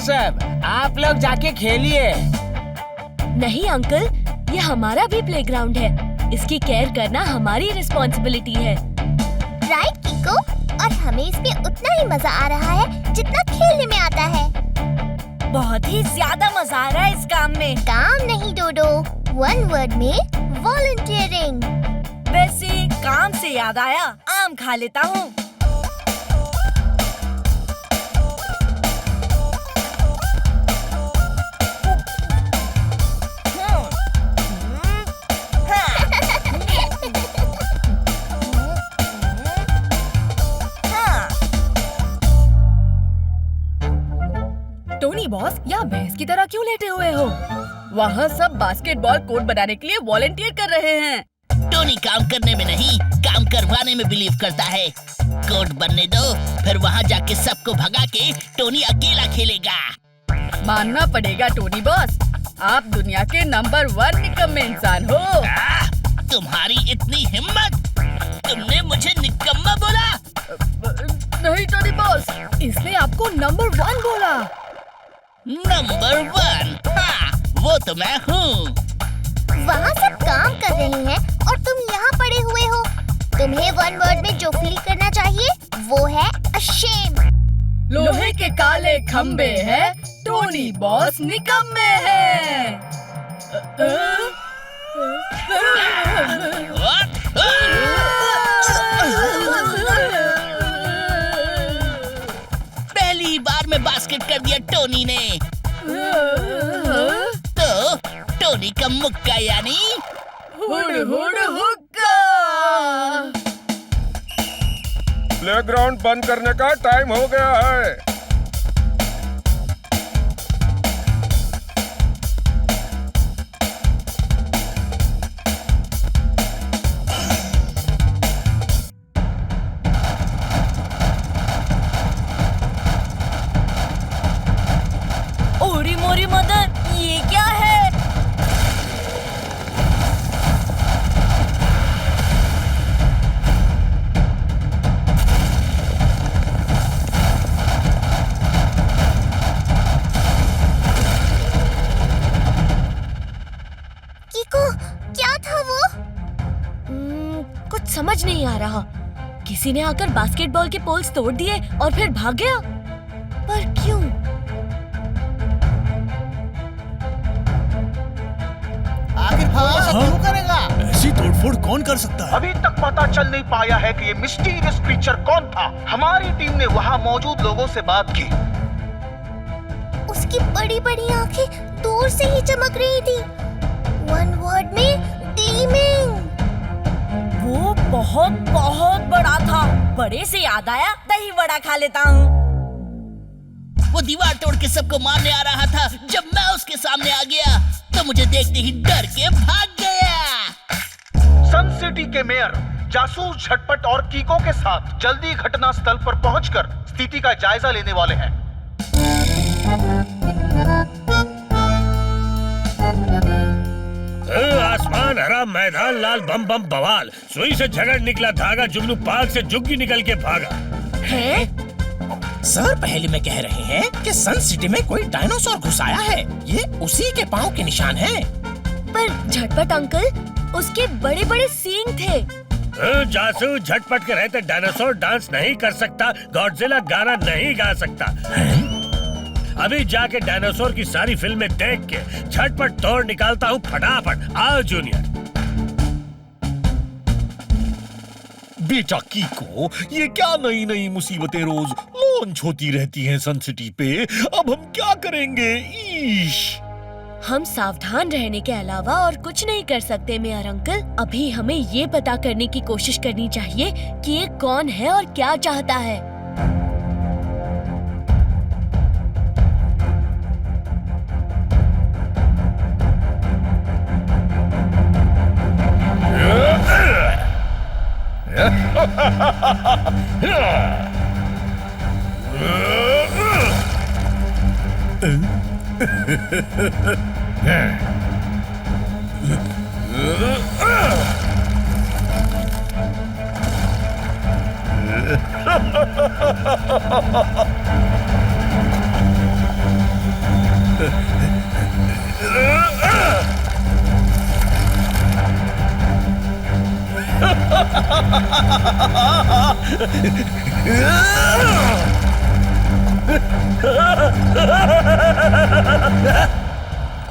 सब, आप लोग जाके खेलिए। नहीं अंकल, ये हमारा भी प्लेग्राउंड है। इसकी केयर करना हमारी रिस्पॉन्सिबिलिटी है। राइट कीको, और हमें इसमें उतना ही मजा आ रहा है जितना खेलने में आता है। बहुत ही ज्यादा मजा आ रहा है इस काम में। काम नहीं डोडो, वन वर्ड में वॉलंटियरिंग। वैसे काम से याद आया, आम खा लेता हूँ। टोनी बॉस, यहाँ भैंस की तरह क्यों लेटे हुए हो? वहाँ सब बास्केटबॉल कोर्ट बनाने के लिए वॉलंटियर कर रहे हैं। टोनी काम करने में नहीं, काम करवाने में बिलीव करता है। कोर्ट बनने दो, फिर वहाँ जाके सबको भगा के टोनी अकेला खेलेगा। मानना पड़ेगा टोनी बॉस, आप दुनिया के नंबर 1 निकम्मे इंसान हो। तुम्हारी इतनी हिम्मत, तुमने मुझे निकम्मा बोला? नहीं टोनी बॉस, इसने आपको नंबर 1 बोला। नंबर 1? हाँ, वो तो मैं हूँ। वहाँ सब काम कर रहे हैं और तुम यहाँ पड़े हुए हो। तुम्हें वन वर्ड में जो फील करना चाहिए वो है अशेम। लोहे के काले खंबे हैं, टोनी बॉस निकम्मे हैं। पहली बार में बास्केट कर दिया टोनी ने। तो टोनी का मुक्का यानी हुड़ हुड़ हुक्का। प्लेग्राउंड बंद करने का टाइम हो गया है। ओरी मोरी मदर, ये क्या है? कीको, क्या था वो? कुछ समझ नहीं आ रहा। किसी ने आकर बास्केटबॉल के पोल्स तोड़ दिए और फिर भाग गया। पर क्यों? आखिर वो ऐसा क्यों करेगा? ऐसी तोड़फोड़ कौन कर सकता है? अभी तक पता चल नहीं पाया है कि ये मिस्टीरियस क्रीचर कौन था। हमारी टीम ने वहाँ मौजूद लोगों से बात की। उसकी बड़ी बड़ी आंखें दूर से ही चमक रही थी। वन वर्ड में ग्लीमिंग। वो बहुत बहुत बड़ा था। बड़े से याद आया, दही बड़ा खा लेता हूँ। वो दीवार तोड़ के सबको मारने आ रहा था। जब मैं उसके सामने आ गया तो मुझे देखते ही डर के भाग गया। सन सिटी के मेयर जासूस झटपट और कीको के साथ जल्दी घटना स्थल पर पहुंचकर स्थिति का जायजा लेने वाले हैं। आसमान हरा, मैदान लाल, बम बम बवाल। सुई से झगड़ निकला धागा, जुगनू पार्क से जुग्गी निकल के भागा। है? सर, पहले में कह रहे हैं कि सन सिटी में कोई डायनासोर घुस आया है। ये उसी के पाँव के निशान हैं। पर झटपट अंकल, उसके बड़े बड़े सींग थे। जासूस झटपट के रहते डायनासोर डांस नहीं कर सकता, गॉडजिला गाना नहीं गा सकता। अभी जाके डायनासोर की सारी फिल्में देख के झटपट तोड़ निकालता हूँ फटाफट। आओ जूनियर। बेटा कीको, ये क्या नई नई मुसीबतें रोज लॉन्च होती रहती हैं सन सिटी पे। अब हम क्या करेंगे? ईश। हम सावधान रहने के अलावा और कुछ नहीं कर सकते मेयर अंकल। अभी हमें ये पता करने की कोशिश करनी चाहिए कि ये कौन है और क्या चाहता है।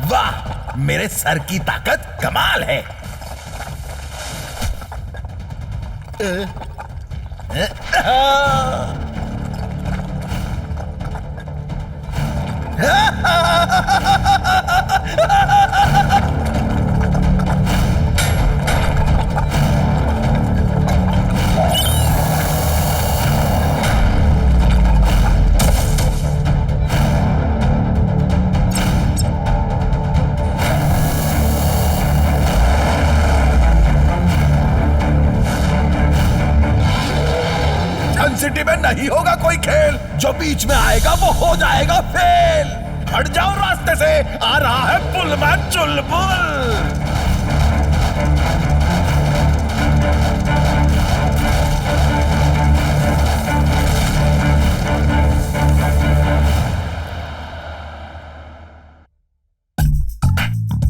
वाह, मेरे सर की ताकत कमाल है। सिटी में नहीं होगा कोई खेल, जो बीच में आएगा वो हो जाएगा फेल। हट जाओ रास्ते से, आ रहा है बुलमैन चुलबुल।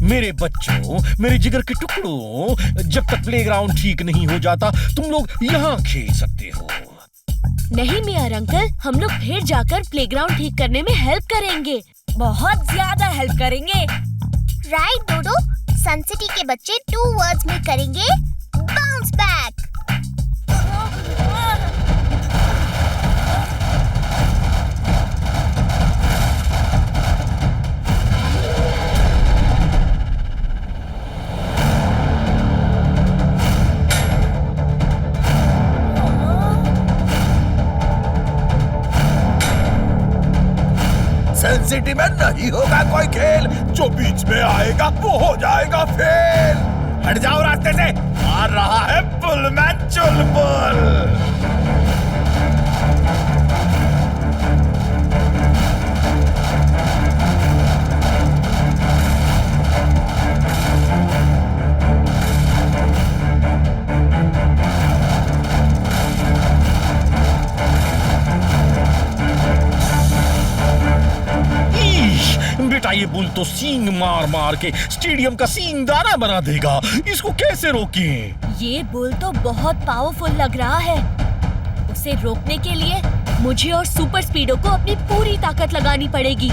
मेरे बच्चों, मेरे जिगर के टुकड़ों, जब तक प्लेग्राउंड ठीक नहीं हो जाता तुम लोग यहाँ खेल सकते हो। नहीं मेयर अंकल, हम लोग फिर जाकर प्लेग्राउंड ठीक करने में हेल्प करेंगे, बहुत ज्यादा हेल्प करेंगे। राइट डोडो, सन सिटी के बच्चे 2 वर्ड्स में करेंगे बाउंस बैक। सन सिटी में नहीं होगा कोई खेल, जो बीच में आएगा वो हो जाएगा फेल। हट जाओ रास्ते से, आ रहा है बुलमैन चुलबुल। बेटा ये बुल तो सींग मार मार के स्टेडियम का सींगदाना बना देगा, इसको कैसे रोकें? ये बुल तो बहुत पावरफुल लग रहा है, उसे रोकने के लिए मुझे और सुपर स्पीडो को अपनी पूरी ताकत लगानी पड़ेगी।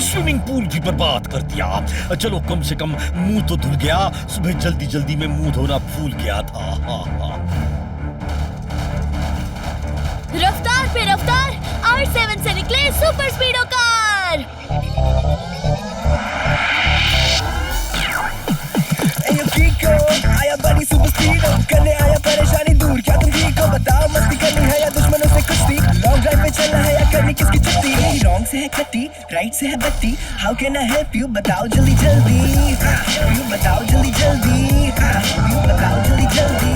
स्विमिंग पूल भी बर्बाद कर दिया। चलो कम से कम मुंह तो धुल गया, सुबह जल्दी जल्दी में मुंह धोना भूल गया था। रफ्तार पे रफ्तार, R7 से निकले सुपर स्पीडो कार। आया बड़ी सुपर स्पीडो, करने आया परेशानी दूर। क्या तुम ठीक हो? बताओ मस्ती करनी है या दुश्मनों से कुश्ती? लॉन्ग ड्राइव पे चलना है या करनी किसकी छुट्टी? रॉन्ग से है खट्टी, राइट से है बत्ती। How can I help you? बताओ जल्दी जल्दी, यू बताओ जल्दी जल्दी, यू बताओ जल्दी जल्दी।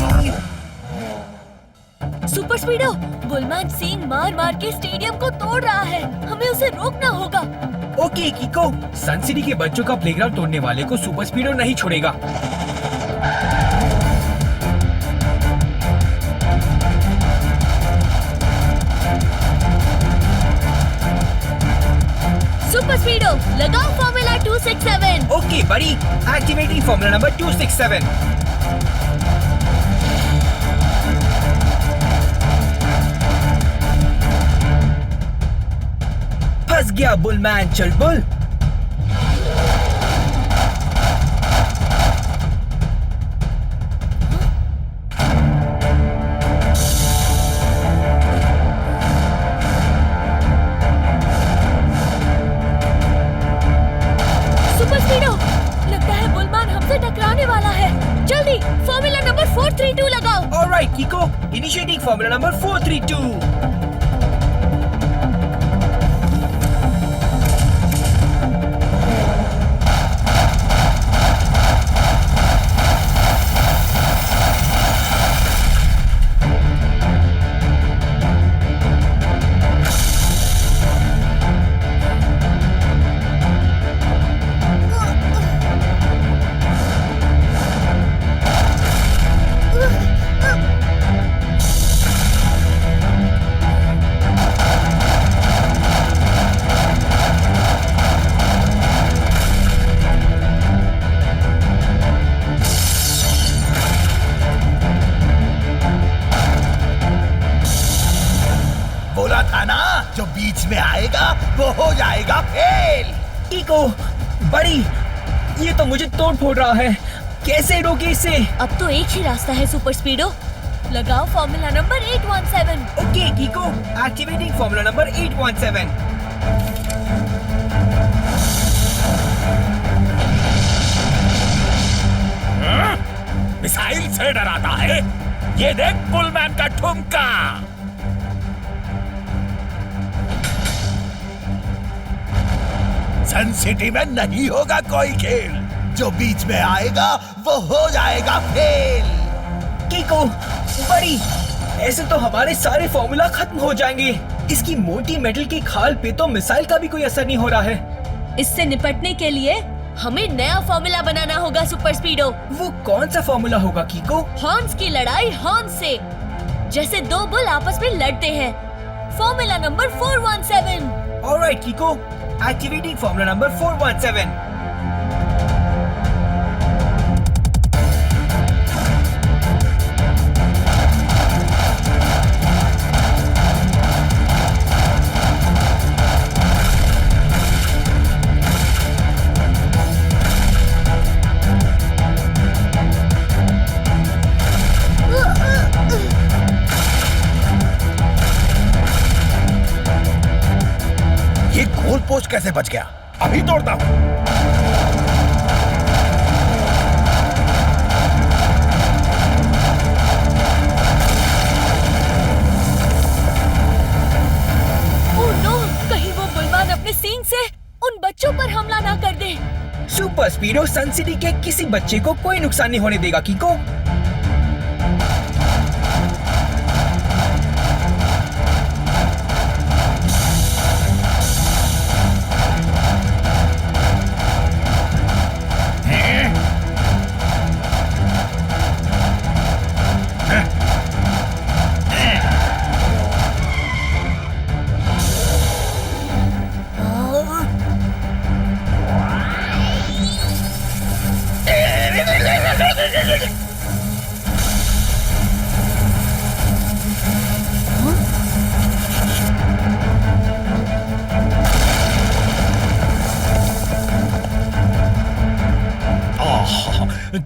सुपर स्पीडो, बुलमैन सिंह मार मार के स्टेडियम को तोड़ रहा है, हमें उसे रोकना होगा। ओके कीको, सन सिटी के बच्चों का प्लेग्राउंड तोड़ने वाले को सुपर स्पीडो नहीं छोड़ेगा। सुपर स्पीडो, लगाओ फॉर्मूला 267। ओके बड़ी, एक्टिवेटिंग फॉर्मूला नंबर 267। फंस गया बुलमैन चुलबुल। सुपर स्पीडो, लगता है बुलमैन हमसे टकराने वाला है। जल्दी फॉर्मूला नंबर 432 लगाओ। Alright कीको, initiating formula number 432। बीच में आएगा वो हो जाएगा फेल। कीको, बड़ी, ये तो मुझे तोड़ फोड़ रहा है। कैसे रोके इसे? अब तो एक ही रास्ता है सुपर स्पीडो, लगाओ formula number 817। Okay कीको, activating formula number 817। Missile से डराता है, ये देख पुलमैन का ठुमका। सन सिटी में नहीं होगा कोई खेल, जो बीच में आएगा वो हो जाएगा फेल। कीको, बड़ी, ऐसे तो हमारे सारे फॉर्मूला खत्म हो जाएंगे। इसकी मोटी मेटल की खाल पे तो मिसाइल का भी कोई असर नहीं हो रहा है। इससे निपटने के लिए हमें नया फॉर्मूला बनाना होगा सुपर स्पीडो। वो कौन सा फॉर्मूला होगा कीको? हॉर्न्स की लड़ाई हॉर्न से, जैसे दो बुल आपस में लड़ते हैं। Formula number 417। Alright कीको, activating formula number 417। ये गोल पोस्ट कैसे बच गया? अभी तोड़ता हूँ। ओह नो, कहीं वो बुलवान अपने सींग से उन बच्चों पर हमला ना कर दे। सुपर स्पीडो सन सिटी के किसी बच्चे को कोई नुकसान नहीं होने देगा कीको।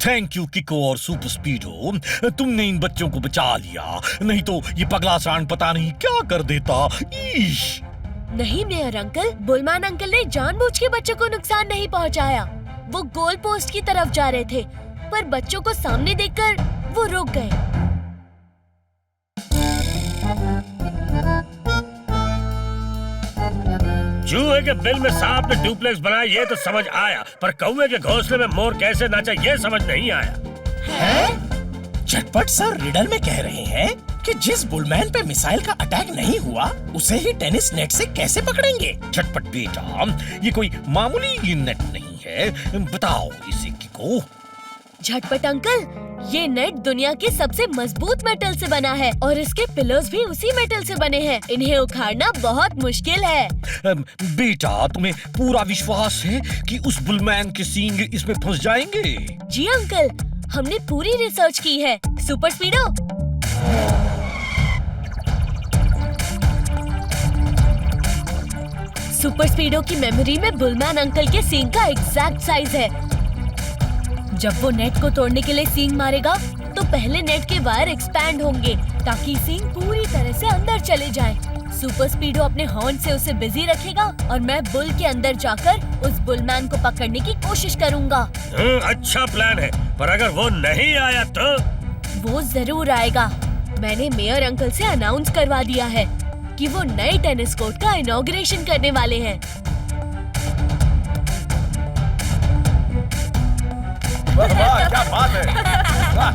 थैंक यू किको और सुपर स्पीडो, तुमने इन बच्चों को बचा लिया, नहीं तो ये पगला सांड पता नहीं क्या कर देता। ईश। नहीं मेयर अंकल, बुलमैन अंकल ने जानबूझ के बच्चों को नुकसान नहीं पहुंचाया। वो गोल पोस्ट की तरफ जा रहे थे, पर बच्चों को सामने देखकर वो रुक गए। चूहे के बिल में सांप ने डुप्लेक्स बनाया ये तो समझ आया, पर कौवे के घोंसले में मोर कैसे नाचा ये समझ नहीं आया। झटपट सर रिडल में कह रहे हैं कि जिस बुलमैन पे मिसाइल का अटैक नहीं हुआ उसे ही टेनिस नेट से कैसे पकड़ेंगे? झटपट बेटा, ये कोई मामूली नेट नहीं है, बताओ इसे किको। झटपट अंकल, ये नेट दुनिया के सबसे मजबूत मेटल से बना है और इसके पिलर्स भी उसी मेटल से बने हैं। इन्हें उखाड़ना बहुत मुश्किल है। बेटा, तुम्हें पूरा विश्वास है कि उस बुलमैन के सींग इसमें फंस जाएंगे? जी अंकल, हमने पूरी रिसर्च की है। सुपर स्पीडो, सुपर स्पीडो की मेमोरी में बुलमैन अंकल के सींग का एग्जैक्ट साइज है। जब वो नेट को तोड़ने के लिए सींग मारेगा तो पहले नेट के वायर एक्सपैंड होंगे ताकि सींग पूरी तरह से अंदर चले जाए। सुपर स्पीडो अपने हॉर्न से उसे बिजी रखेगा और मैं बुल के अंदर जाकर उस बुलमैन को पकड़ने की कोशिश करूंगा। अच्छा प्लान है, पर अगर वो नहीं आया तो? वो जरूर आएगा। मैंने मेयर अंकल से अनाउंस करवा दिया है कि वो नए टेनिस कोर्ट का इनॉग्रेशन करने वाले हैं। वाह, क्या बात है। वाह।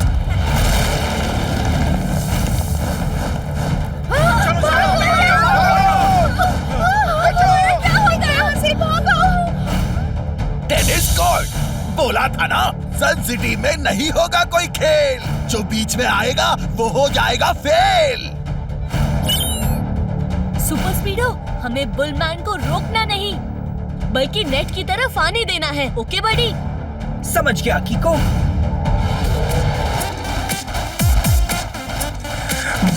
टेनिस कोर्ट, बोला था ना, सन सिटी में नहीं होगा कोई खेल, जो बीच में आएगा वो हो जाएगा फेल। सुपर स्पीडो, हमें बुलमैन को रोकना नहीं बल्कि नेट की तरफ आने देना है। ओके बडी? समझ गया कीको।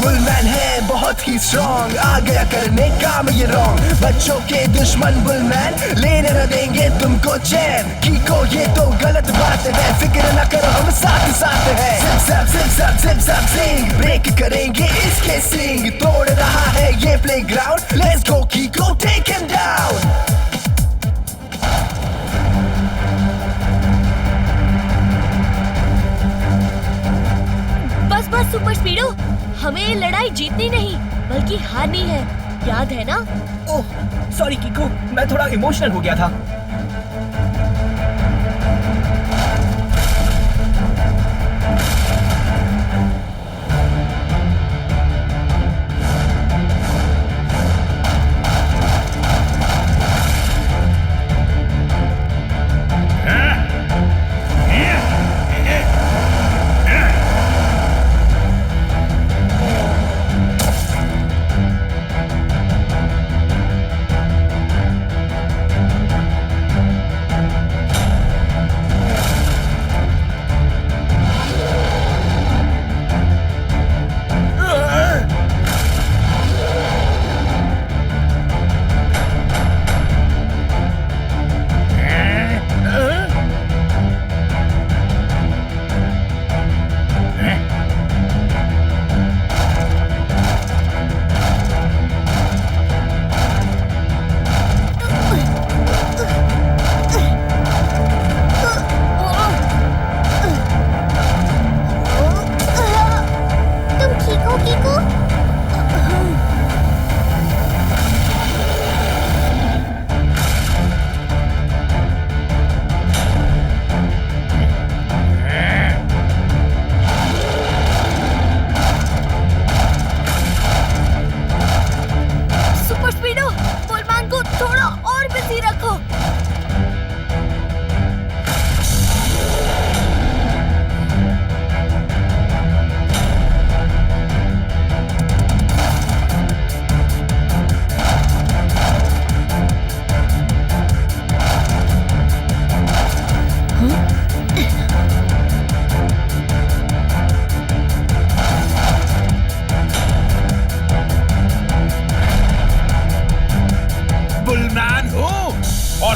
बुलमैन है बहुत ही स्ट्रॉन्ग, आ गया करने काम ये रॉन्ग। बच्चों के दुश्मन बुलमैन लेने न देंगे तुमको चैन। कीको ये तो गलत बात है, फिक्र न करो हम साथ साथ है। जिप जैप सिंग, ब्रेक करेंगे इसके सिंग। तोड़ रहा है ये playground, let's go Kiko take him down. बस सुपर स्पीडो, हमें ये लड़ाई जीतनी नहीं बल्कि हारनी है, याद है ना? ओह सॉरी कीको, मैं थोड़ा इमोशनल हो गया था।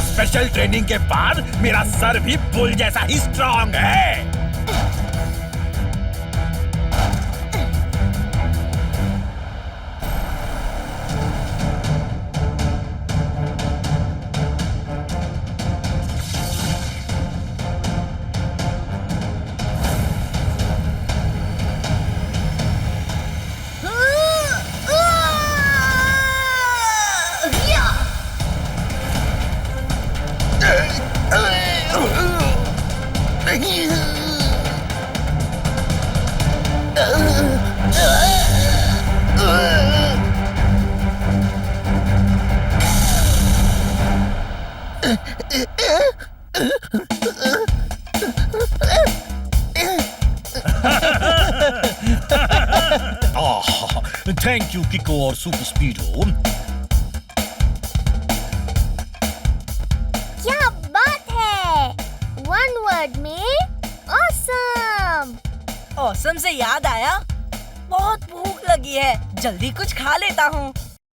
स्पेशल ट्रेनिंग के बाद मेरा सर भी बुल जैसा ही स्ट्रॉन्ग है। थैंक यू किको और सुपर स्पीडो। क्या बात है, वन वर्ड में ऑसम। ऑसम से याद आया, बहुत भूख लगी है, जल्दी कुछ खा लेता हूँ।